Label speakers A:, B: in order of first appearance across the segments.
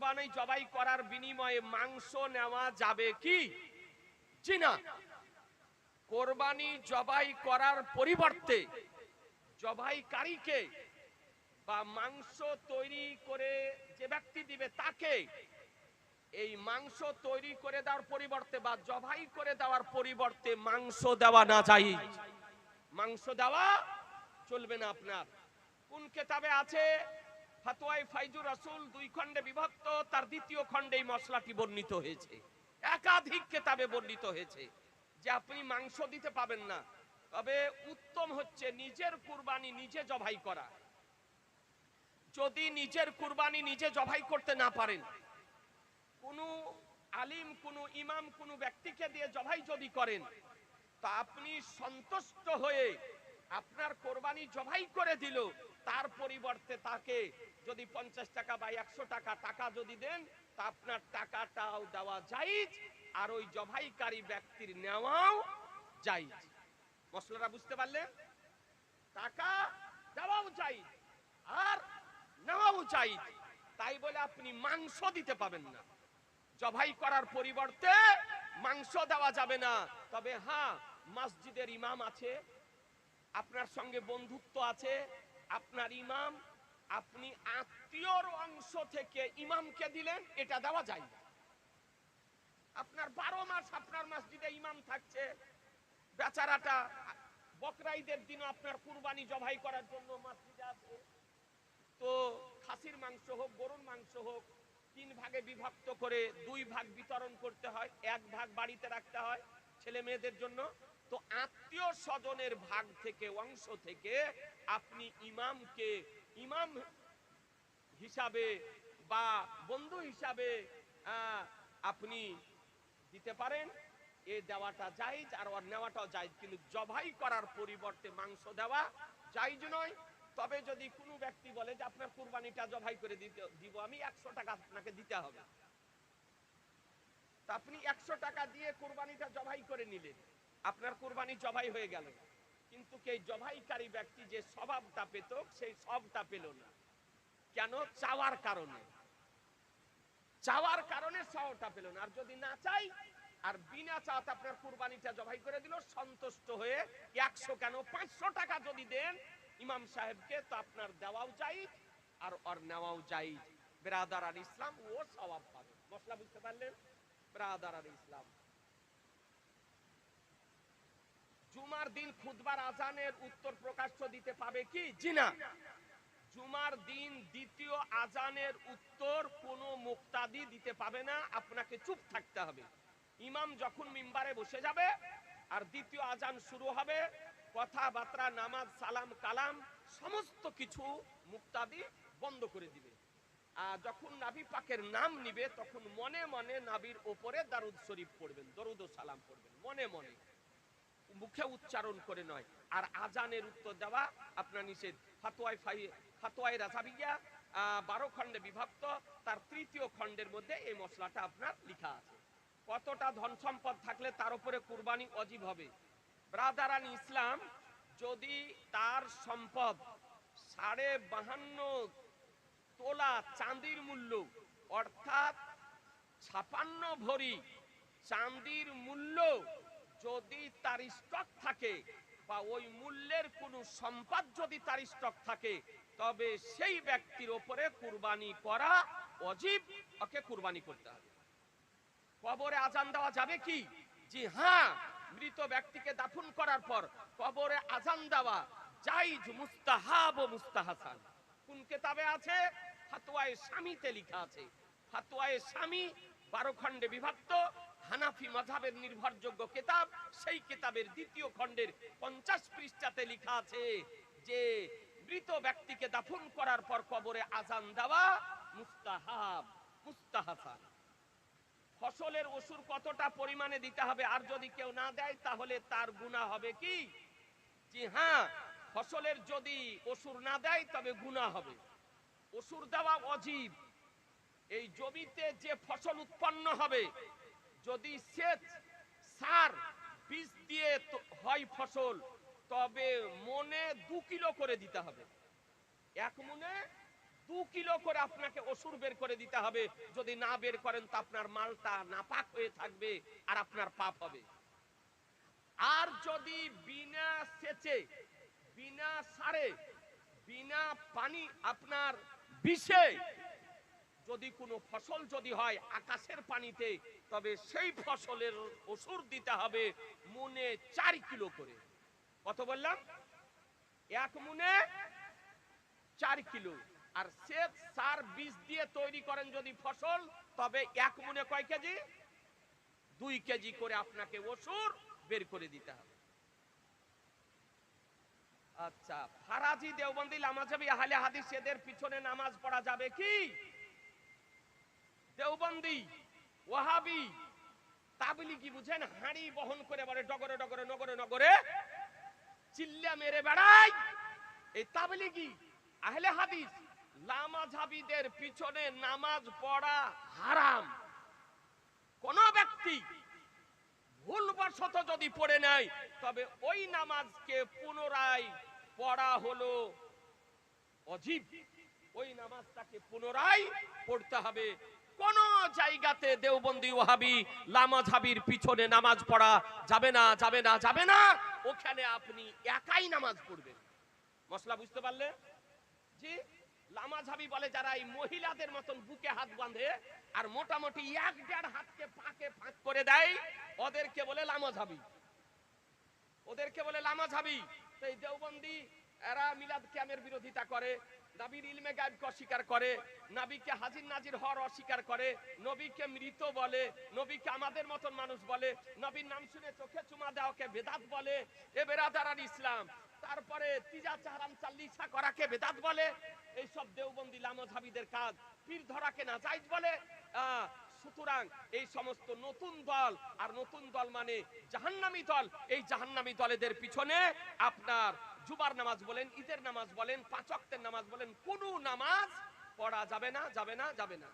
A: কোরবানি জবাই করার বিনিময়ে মাংস নেওয়া যাবে কি? জি না। কোরবানি জবাই করার পরিবর্তে জবাইকারীকে বা মাংস তৈরি করে যে ব্যক্তি দিবে তাকে এই মাংস তৈরি করে দেওয়ার পরিবর্তে বা জবাই করে দেওয়ার পরিবর্তে মাংস দেওয়া না জায়েজ। মাংস দেওয়া চলবে না। আপনার কোন কিতাবে আছে? ফতোয়ায়ে ফাইজুর রাসূল 2 খণ্ডে বিভক্ত, তার দ্বিতীয় খণ্ডে এই মশলাটি বর্ণিত হয়েছে। একাধিক কিতাবে বর্ণিত হয়েছে যে আপনি মাংস দিতে পাবেন না, তবে উত্তম হচ্ছে নিজের কুরবানি নিজে জবাই করা। যদি নিজের কুরবানি নিজে জবাই করতে না পারেন, কোনো আলিম, কোনো ইমাম, কোনো ব্যক্তিকে দিয়ে জবাই যদি করেন, তা আপনি সন্তুষ্ট হয়ে আপনার কোরবানি জবাই করে দিল, তার পরিবর্তে তাকে যদি 50 টাকা বা 100 টাকা যদি দেন, তা আপনার টাকাটাও দেওয়া জায়েজ, আর ওই জবাইকারী ব্যক্তির নেওয়াও জায়েজ। মশলাটা বুঝতে পারলেন? টাকা দেওয়াও জায়েজ আর নেওয়াও জায়েজ। তাই বলে আপনি মাংস দিতে পাবেন না। জবাই করার পরিবর্তে মাংস দেওয়া যাবে না। তবে হ্যাঁ, মসজিদের ইমাম আছে, আপনার সঙ্গে বন্ধুত্ব আছে, আপনার ইমাম, আপনি আত্মীয়র অংশ থেকে ইমামকে দিলেন, এটা দেওয়া যায়। আপনার 12 মাস আপনার মসজিদে ইমাম থাকছে, বেচারাটা বকরা ঈদের দিনও আপনার কুরবানি জবাই করার জন্য মসজিদে আছে, তো খাসির মাংস হোক, গরুর মাংস হোক, 3 ভাগে বিভক্ত করে 2 ভাগ বিতরণ করতে হয়, 1 ভাগ বাড়িতে রাখতে হয় ছেলে মেয়েদের জন্য। তো আত্মীয় স্বজনের ভাগ থেকে, অংশ থেকে আপনি ইমামকে ইমাম হিসাবে বা বন্ধু হিসাবে আপনি দিতে পারেন। এ দেওয়াটা জায়েজ আর ওর নেওয়াটাও জায়েজ, কিন্তু জবাই করার পরিবর্তে মাংস দেওয়া জায়েজ নয়। তবে যদি কোনো ব্যক্তি বলে যে আপনার কুরবানিটা জবাই করে দিব, আমি 100 টাকা আপনাকে দিতে হবে, তা আপনি 100 টাকা দিয়ে কুরবানিটা জবাই করে নিলেন, আপনার কুরবানি জবাই হয়ে গেল, কিন্তু এই জবাইকারী ব্যক্তি যে সওয়াবটা পেত সেই সওয়াবটা পেল না। কেন? চাওয়ার কারণে। চাওয়ার কারণে সওয়াবটা পেল না। আর যদি না চাই আর বিনা চাওয়াতে আপনার কুরবানিটা জবাই করে দিল, সন্তুষ্ট হয়ে 100 কেন 500 টাকা যদি দেন ইমাম সাহেবকে, তো আপনার দেওয়াও জায়েজ আর ওর নেওয়াও জায়েজ। বিরাদার আল ইসলাম ও সওয়াব পাবে। মশলা বুঝতে পারলেন? বিরাদার আল ইসলাম, জুমার দিন খুতবার আজানের উত্তর প্রকাশ্য দিতে পাবে কি? জি না। জুমার দিন দ্বিতীয় আজানের উত্তর কোনো মুক্তাদি দিতে পাবে না, আপনাকে চুপ থাকতে হবে। ইমাম যখন মিম্বারে বসে যাবে আর দ্বিতীয় আজান শুরু হবে, কথাবার্তা, নামাজ, সালাম কালাম সমস্ত কিছু মুক্তাদি বন্ধ করে দিবে। আর যখন নবী পাকের নাম নিবে তখন মনে মনে নবীর উপরে দারুদ শরীফ পড়বেন, দরুদ ও সালাম পড়বেন মনে মনে, মুখে উচ্চারণ করে নয়। আর আজানের উত্তর দেওয়া আপনার নিষেধ। ফাতোয়ায়ে রাজাবিয়া 12 খণ্ডে বিভক্ত, তার 3য় খণ্ডের মধ্যে এই মশলাটা আপনার লেখা আছে। কতটা ধন সম্পদ থাকলে তার উপরে কুরবানি ওয়াজিব হবে? ব্রাদারান ইসলাম, যদি তার সম্পদ 52.5 তোলা চাঁদির মূল্য, অর্থাৎ 56 ভরি চাঁদির মূল্য যদি তার স্টক থাকে, বা ওই মূল্যের কোন সম্পদ যদি তার স্টক থাকে, তবে সেই ব্যক্তির উপরে কুরবানি করা ওয়াজিব, ওকে কুরবানি করতে হবে। কবরে আজান দেওয়া যাবে কি? জি হ্যাঁ, মৃত ব্যক্তিকে দাফন করার পর কবরে আজান দেওয়া জায়েজ, মুস্তাহাব ও মুস্তাহাসান। কোন কিতাবে আছে? ফতোয়ায়ে শামীতে লেখা আছে। ফতোয়ায়ে শামী 12 খণ্ডে বিভক্ত, হানাফি মাযহাবের নির্ভরযোগ্য কিতাব। সেই কিতাবের 2য় খণ্ডের 50 পৃষ্ঠাতে লেখা আছে যে মৃত ব্যক্তিকে দাফন করার পর কবরে আজান দেওয়া মুস্তাহাব, মুস্তাহাসান। ফসলের ওসুর কতটা পরিমাণে দিতে হবে, আর যদি কেউ না দেয় তাহলে তার গুনাহ হবে কি? জি হ্যাঁ, ফসলের যদি ওসুর না দেয় তবে গুনাহ হবে। ওসুর দেওয়া ওয়াজিব। এই জমিতে যে ফসল উৎপন্ন হবে, যদি সেচ, সার, বীজ দিয়ে হয় ফসল, তবে মনে 2 কিলো করে দিতে হবে। 1 মনে 2 কিলো করে আপনাকে অসুর বের করে দিতে হবে। যদি না বের করেন তো আপনার মালটা নাপাক হয়ে থাকবে আর আপনার পাপ হবে। আর যদি বিনা সেচে, বিনা সারে, বিনা পানি, আপনার বিষে যদি কোনো ফসল যদি হয় আকাশের পানিতে, তবে সেই ফসলের ওষুধ দিতে হবে মুনে 4 কিলো করে। কত বললাম? 1 মুনে 4 কিলো। আর সেচ সার বীজ দিয়ে তৈরি করেন যদি ফসল, তবে 1 মুনে কয় কেজি? 2 কেজি করে আপনাকে ওষুধ বের করে দিতে হবে। আচ্ছা, ফারাজি, দেওবন্দি, লামাজাবি, আহলে হাদিস এদের পিছনে নামাজ পড়া যাবে কি? দেওবন্দি, ওয়াহাবি, তাবলিগি বুঝেন, হাঁড়ি বহন করে বলে ডগরে ডগরে নগরে নগরে চিল্লা মেরে বেড়ায়। এই তাবলিগি, আহলে হাদিস, লামাজাবিদের পিছনে নামাজ পড়া হারাম। কোন ব্যক্তি ভুলবশত যদি পড়ে নেয়, তবে ওই নামাজকে পুনরায় পড়া হলো অজীব। ওই নামাজটাকে পুনরায় পড়তে হবে। কোন জায়গাতে দেওবন্দি, ওয়াহাবি, লামাযহাবির পিছনে নামাজ পড়া যাবে না, যাবে না, যাবে না। ওখানে আপনি একাই নামাজ পড়বেন। মশলা বুঝতে পারলে? জি, লামাযহাবি বলে যারা এই মহিলাদের মতন বুকে হাত বাঁধে আর মোটামুটি 1-1.5 হাতকে পাকে ফাঁক করে দেয়, ওদেরকে বলে লামাযহাবি। ওদেরকে বলে লামাযহাবি। তো এই দেওবন্দি এরা মিলাদ কিয়ামের বিরোধিতা করে, নবীর ইলমে গায়বকে অস্বীকার করে, নবীকে হাজির নাজির হওয়ার অস্বীকার করে, নবীকে মৃত বলে, নবীকে আমাদের মতন মানুষ বলে, নবীর নাম শুনে চোখে চুমা দেওয়াকে বেদাত বলে। এ বেরাদারান ইসলাম। তারপরে তিজা চাহারাম চাল্লিশা করাকে বেদাত বলে। এই সব দেওবন্দি লামাযহাবিদের কাজ। পীর ধরাকে নাজায়েজ বলে। সুতরাং এই সমস্ত নতুন দল, আর নতুন দল মানে জাহান্নামী দল, এই জাহান্নামী দলেদের পিছনে আপনার জুমার নামাজ বলেন, ঈদের নামাজ বলেন, 5 ওয়াক্তের নামাজ বলেন, কোনো নামাজ পড়া যাবে না, যাবে না, যাবে না।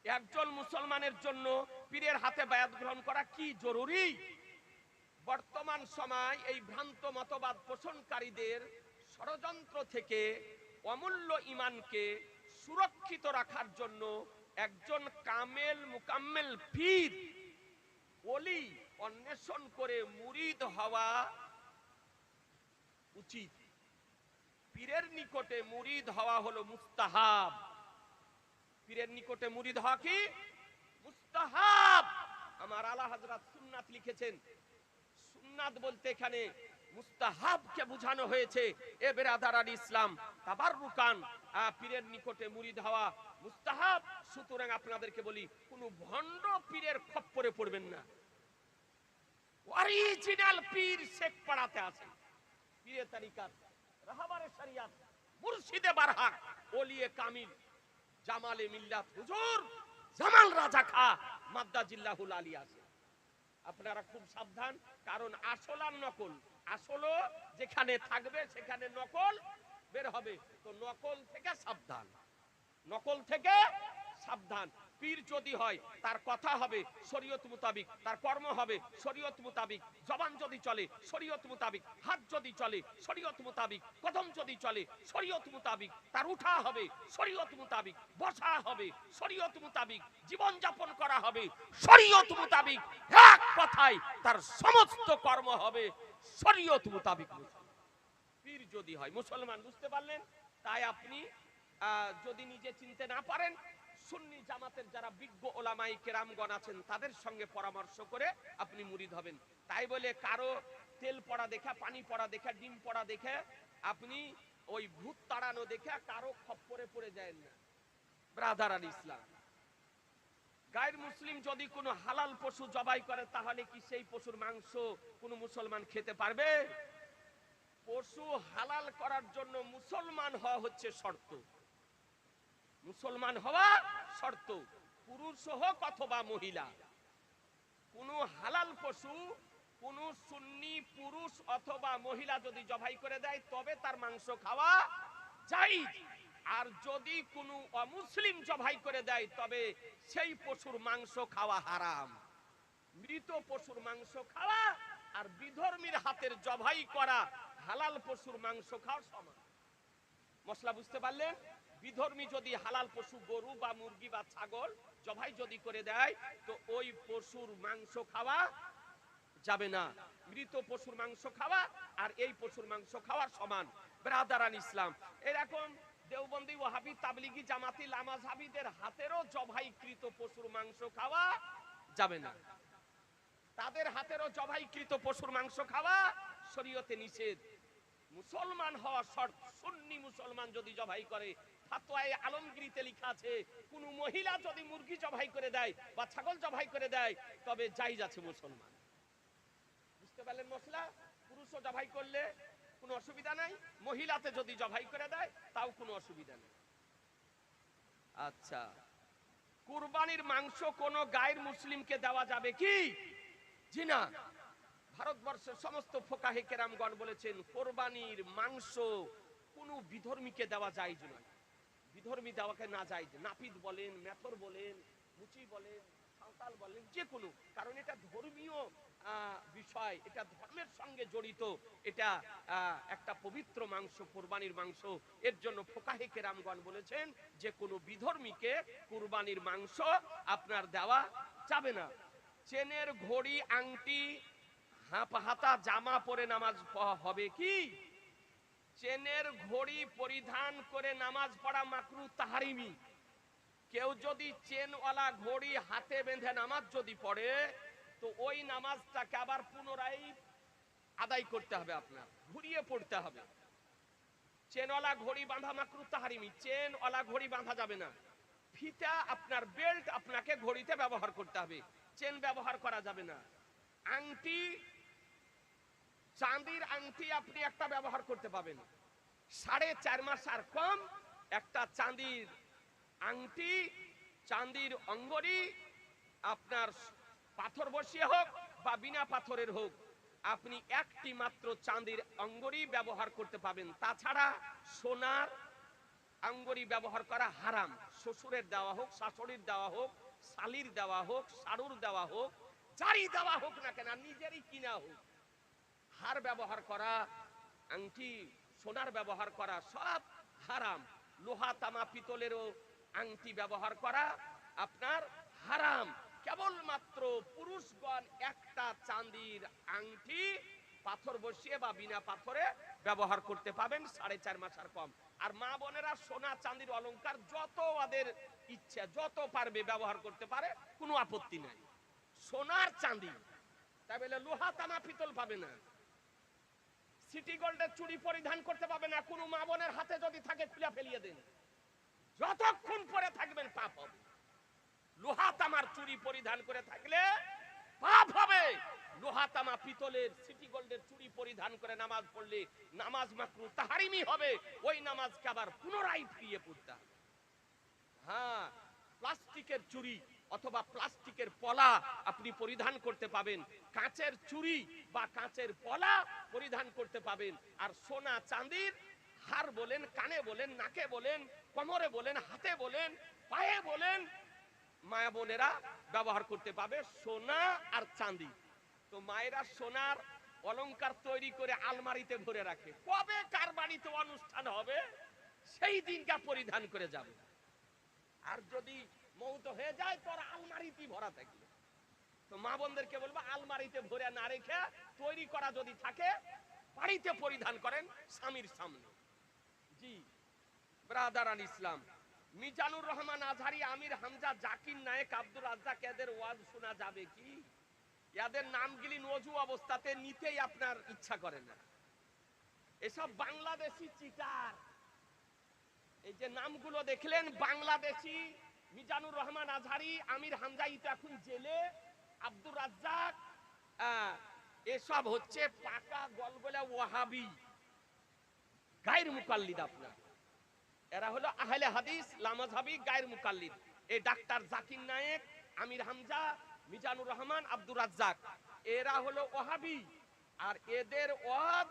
A: একজন মুসলমানের জন্য পীরের হাতে বায়াত গ্রহণ করা কি জরুরি? বর্তমান সময় এই ভ্রান্ত মতবাদ পোষণকারীদের ষড়যন্ত্র থেকে অমূল্য ঈমানকে সুরক্ষিত রাখার জন্য একজন কামেল মুকাম্মেল পীর ওলি অন্বেষণ করে মুরিদ হওয়া উচিত। পীরের নিকটে মুরিদ হওয়া হলো মুস্তাহাব। পীরের নিকটে মুরিদ হওয়া কি মুস্তাহাব। আমার আলা হযরত সুন্নাত লিখেছেন। সুন্নাত বলতে এখানে মুস্তাহাবকে বোঝানো হয়েছে। এ বেরাদারান ইসলাম, তাবাররুকান পীরের নিকটে মুরিদ হওয়া মুস্তাহাব। সুতরাং আপনাদেরকে বলি, কোন ভণ্ড পীরের খপ্পরে পড়বেন না। অরিজিনাল পীর শেখ পাড়াতে আছে। পীরে তরিকাত, রাহবারে শরিয়াত, মুর্শিদে বারহাক, ওলিয়ে কামিল, জামালে মিল্লাত হুজুর জামাল রাজা খা মাদ্দাজিল্লাহুল আলী আছে। আপনারা খুব সাবধান, কারণ আসল আর নকল, আসলও যেখানে থাকবে সেখানে নকল বের হবে। তো নকল থেকে সাবধান, নকল থেকে সাবধান। পীর যদি হয় তার কথা হবে শরীয়ত মুতাবিক, তার কর্ম হবে শরীয়ত মুতাবিক, জবান যদি চলে শরীয়ত মুতাবিক, হাত যদি চলে শরীয়ত মুতাবিক, কদম যদি চলে শরীয়ত মুতাবিক, তার উঠা হবে শরীয়ত মুতাবিক, বসা হবে শরীয়ত মুতাবিক, জীবন যাপন করা হবে শরীয়ত মুতাবিক। এক কথায় তার সমস্ত কর্ম হবে শরীয়ত মুতাবিক। পীর যদি হয় মুসলমান, বুঝতে পারলেন? তাই আপনি যদি নিজে চিনতে না পারেন, সুন্নি জামাতের যারা বিজ্ঞ ওলামায়ে কেরামগণ আছেন তাদের সঙ্গে পরামর্শ করে আপনি মুরিদ হবেন। তাই বলে কারো তেল পড়া দেখা, পানি পড়া দেখা, ডিম পড়া দেখে, আপনি ওই ভূত তাড়ানো দেখে কারো খপ্পরে পড়ে যায় না। ব্রাদারান ইসলাম, গায়ের মুসলিম যদি কোনো হালাল পশু জবাই করে, তাহলে কি সেই পশুর মাংস কোনো মুসলমান খেতে পারবে? পশু হালাল করার জন্য মুসলমান হওয়া হচ্ছে শর্ত। মুসলমান হওয়া শর্ত, পুরুষ হোক অথবা মহিলা। কোন হালাল পশু কোন সুন্নি পুরুষ অথবা মহিলা যদি জবাই করে দেয়, তবে তার মাংস খাওয়া জায়েজ। আর যদি কোনো অমুসলিম জবাই করে দেয়, তবে সেই পশুর মাংস খাওয়া হারাম। মৃত পশুর মাংস খাওয়া আর বিধর্মীর হাতের জবাই করা হালাল পশুর মাংস খাওয়া সমান। মশলা বুঝতে পারলেন? বিধর্মী যদি হালাল পশু গরু বা মুরগি বা ছাগল জবাই যদি করে দেয়, তো ওই পশুর মাংস খাওয়া যাবে না। মৃত পশুর মাংস খাওয়া আর এই পশুর মাংস খাওয়ার সমান। ব্রাদারান ইসলাম, এরকম দেওবন্দি ওয়াহাবি তাবলিগি জামাতি লামাযহাবিদের হাতেরও জবাইকৃত পশুর মাংস খাওয়া যাবে না। তাদের হাতেরও জবাইকৃত পশুর মাংস খাওয়া শরীয়তে নিষেধ। মুসলমান হওয়া শর্ত। সুন্নি মুসলমান যদি জবাই করে, ফাতোয়ায়ে আলমগীরিতে লেখা আছে, কোন মহিলা যদি মুরগি জবাই করে দেয় বা ছাগল জবাই করে দেয়, তবে জায়েজ আছে মুসলমান। বুঝতে পারলেন মশলা? পুরুষও জবাই করলে কোনো অসুবিধা নাই, মহিলাতে যদি জবাই করে দেয় তাও কোনো অসুবিধা নেই। আচ্ছা, কুরবানির মাংস কোন গায়ের মুসলিমকে দেওয়া যাবে কি? জি না। ভারতবর্ষের সমস্ত ফোকাহে কেরামগণ বলেছেন কোরবানির মাংস কোনো বিধর্মীকে দেওয়া জায়েজ নয়। বিধর্মী দেওয়াকে না জায়েজ। নাপিত বলেন, মেথর বলেন, মুচি বলেন, সাঁওতাল বলেন, যে কোনো, কারণ এটা ধর্মীয় বিষয়, এটা ধর্মের সঙ্গে জড়িত, এটা একটা পবিত্র মাংস, কোরবানির মাংস। এর জন্য ফোকাহে কেরামগণ বলেছেন যে কোনো বিধর্মীকে কোরবানির মাংস আপনার দেওয়া যাবে না। চেনের ঘড়ি, আংটি, হাতা জামা পরে নামাজ পড়া হবে কি? চেনের ঘড়ি পরিধান করে নামাজ পড়া মাকরু তাহরিমি। কেউ যদি চেনওয়ালা ঘড়ি হাতে বেঁধে নামাজ যদি পড়ে, তো ওই নামাজটাকে আবার পুনরায় আদায় করতে হবে, আপনার ঘুরিয়ে পড়তে হবে। চেনওয়ালা ঘড়ি বাঁধা মাকরু তাহরিমি। চেনওয়ালা ঘড়ি বাঁধা যাবে না। ফিতা, আপনার বেল্ট আপনাকে ঘড়িতে ব্যবহার করতে হবে, চেন ব্যবহার করা যাবে না। আংটি, চাঁদির আংটি আপনি একটা ব্যবহার করতে পাবেন, 4.5 মাস আর কম একটা চাঁদির আংটি, চাঁদির অঙ্গরি, আপনার পাথর বসিয়ে হোক বা বিনা পাথরের হোক, আপনি একটি মাত্র চাঁদির অঙ্গরি ব্যবহার করতে পাবেন। তাছাড়া সোনার অঙ্গরি ব্যবহার করা হারাম। শ্বশুরের দেওয়া হোক, শাশুড়ির দেওয়া হোক, শালির দেওয়া হোক, শাড়ুর দেওয়া হোক, যারই দেওয়া হোক না কেন, নিজেরই কিনা হোক, হার ব্যবহার করা, আংটি সোনার ব্যবহার করা সব হারাম। লোহা তামা পিতলেরও আংটি ব্যবহার করা আপনার হারাম। কেবলমাত্র পুরুষগণ একটা চাঁদির আংটি পাথর বসিয়ে বা বিনা পাথরে ব্যবহার করতে পাবেন, 4.5 মাস আর কম। আর মা বোনেরা সোনা চাঁদির অলংকার যত ওদের ইচ্ছা, যত পারবে ব্যবহার করতে পারে, কোনো আপত্তি নাই। সোনার চাঁদি, তাই বলে লোহা তামা পিতল পাবে না। সিটি গোল্ডের চুড়ি পরিধান করতে পাবে না। কোনো মা বোনের হাতে যদি থাকে খুলে ফেলিয়ে দেন, যতক্ষণ পরে থাকবেন পাপ হবে। লোহা তামার চুড়ি পরিধান করে থাকলে পাপ হবে। লোহা তামা পিতলের সিটি গোল্ডের চুড়ি পরিধান করে নামাজ পড়লে নামাজ মাকরু তাহরিমি হবে। ওই নামাজকে আবার পুনরায় ফিরিয়ে পড়তে হবে। হ্যাঁ, প্লাস্টিকের চুড়ি অথবা প্লাস্টিকের পলা আপনি পরিধান করতে পাবেন, কাঁচের চুড়ি বা কাঁচের পলা পরিধান করতে পাবেন। আর সোনা চাঁদির হার বলেন, কানে বলেন, নাকে বলেন, কোমরে বলেন, হাতে বলেন, পায়ে বলেন, মায়া বোনেরা ব্যবহার করতে পাবে সোনা আর চাঁদি। তো মায়েরা সোনার অলংকার তৈরি করে আলমারিতে ভরে রাখে, কবে কার বাড়িতে অনুষ্ঠান হবে সেই দিনটা পরিধান করে যাবে। আর যদি মৌত হয়ে যায় তোর আলমারিতে ভরা থাকবে, তো মা বোনদেরকে বলবো আলমারিতে ভরে না রেখে তৈরি করা যদি থাকে বাড়িতে পরিধান করেন স্বামীর সামনে। জি ব্রাদারান ইসলাম, মিজানুর রহমান আজহারি, আমির হামজা, জাকির নায়েক, আব্দুর রাজ্জাক, এদের ওয়াজ শোনা যাবে কি? এদের নামগুলি নজু অবস্থাতে নিতেই আপনার ইচ্ছা করে না। এসব বাংলাদেশি চিটার, এই যে নামগুলো দেখলেন বাংলাদেশি, মিজানুর রহমান আজহারি, আমির হামজা তো এখন জেলে, আব্দুর রাজ্জাক, এসব হচ্ছে পাকা গলগলা ওয়াহাবি গায়ের মুকাল্লিদ। আপনার এরা হলো আহলে হাদিস লামাযহাবি গায়ের মুকাল্লিদ। এই ডাক্তার জাকির নায়েক, আমির হামজা, মিজানুর রহমান, আব্দুর রাজ্জাক, এরা হলো ওয়াহাবি। আর এদের ওয়াজ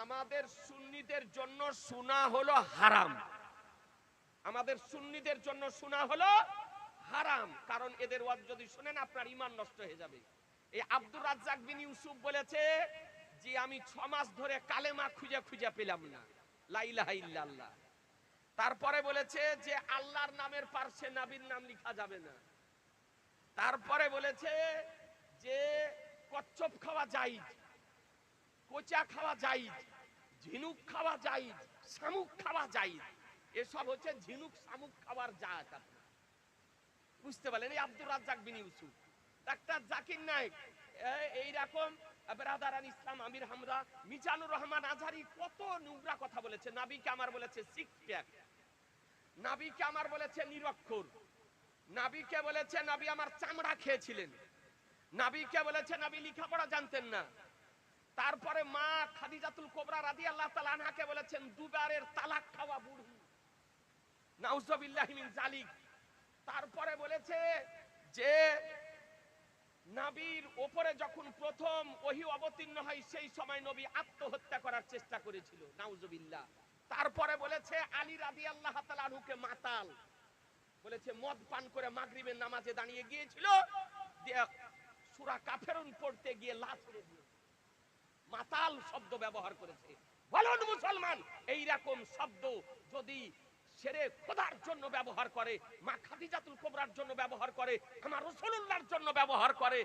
A: আমাদের সুন্নিদের জন্য শোনা হলো হারাম। আমাদের সুন্নিদের জন্য শোনা হলো হারাম, কারণ এদের ওয়াজ যদি শুনেন আপনার ঈমান নষ্ট হয়ে যাবে। এই আব্দুর রাজ্জাক বিন ইউসুফ বলেছে যে আমি 6 মাস ধরে কালেমা খুঁজে খুঁজে পেলাম না, লা ইলাহা ইল্লাল্লাহ। তারপরে বলেছে যে আল্লাহর নামের পার্শ্বে নবীর নাম লেখা যাবে না। তারপরে বলেছে যে কচ্ছপ খাওয়া জায়েজ, কোচা খাওয়া জায়েজ, ঝিনুক খাওয়া জায়েজ, শামুক খাওয়া জায়েজ। এসব হচ্ছে ঝিনুক শামুক খাওয়ার জাত। বুঝতে পারলেন? এই আব্দুর রাজ্জাক বিন ইউসুফ, ডাক্তার জাকির নায়েক, এইরকম ব্রাদারান ইসলাম আমির হামদা, মিজানুর রহমান আজহারি কত নোংরা কথা বলেছে। নবীকে আমার বলেছে সিক্স প্যাক, নবীকে আমার বলেছে নিরক্ষর, নবীকে বলেছে নবী আমার চামড়া খেয়েছিলেন, নবীকে বলেছে নবী লেখাপড়া জানতেন না। তারপরে মা খাদিজাতুল কুবরা রাদিয়াল্লাহু তাআলা আনহাকে বলেছেন দুবারের তালাক খাওয়া বুড়ি, নাউজুবিল্লাহি মিন জালিক। তারপরে বলেছে যে নবীর উপরে যখন প্রথম ওহী অবতীর্ণ হয় সেই সময় নবী আত্মহত্যা করার চেষ্টা করেছিল, নাউজুবিল্লাহ। তারপরে বলেছে আলী রাদিয়াল্লাহু তাআলা আনহুকে মাতাল বলেছে, মদ পান করে মাগরিবের নামাজে দাঁড়িয়ে গিয়েছিল, সূরা কাফিরুন পড়তে গিয়ে লাশ ছেড়ে দিয়েছে। মাতাল শব্দ ব্যবহার করেছে। বলুন মুসলমান, এই রকম শব্দ যদি শিরক খোদার জন্য ব্যবহার করে, মা খাদিজাতুল কুবরার জন্য ব্যবহার করে, আমার রাসূলুল্লাহর জন্য ব্যবহার করে,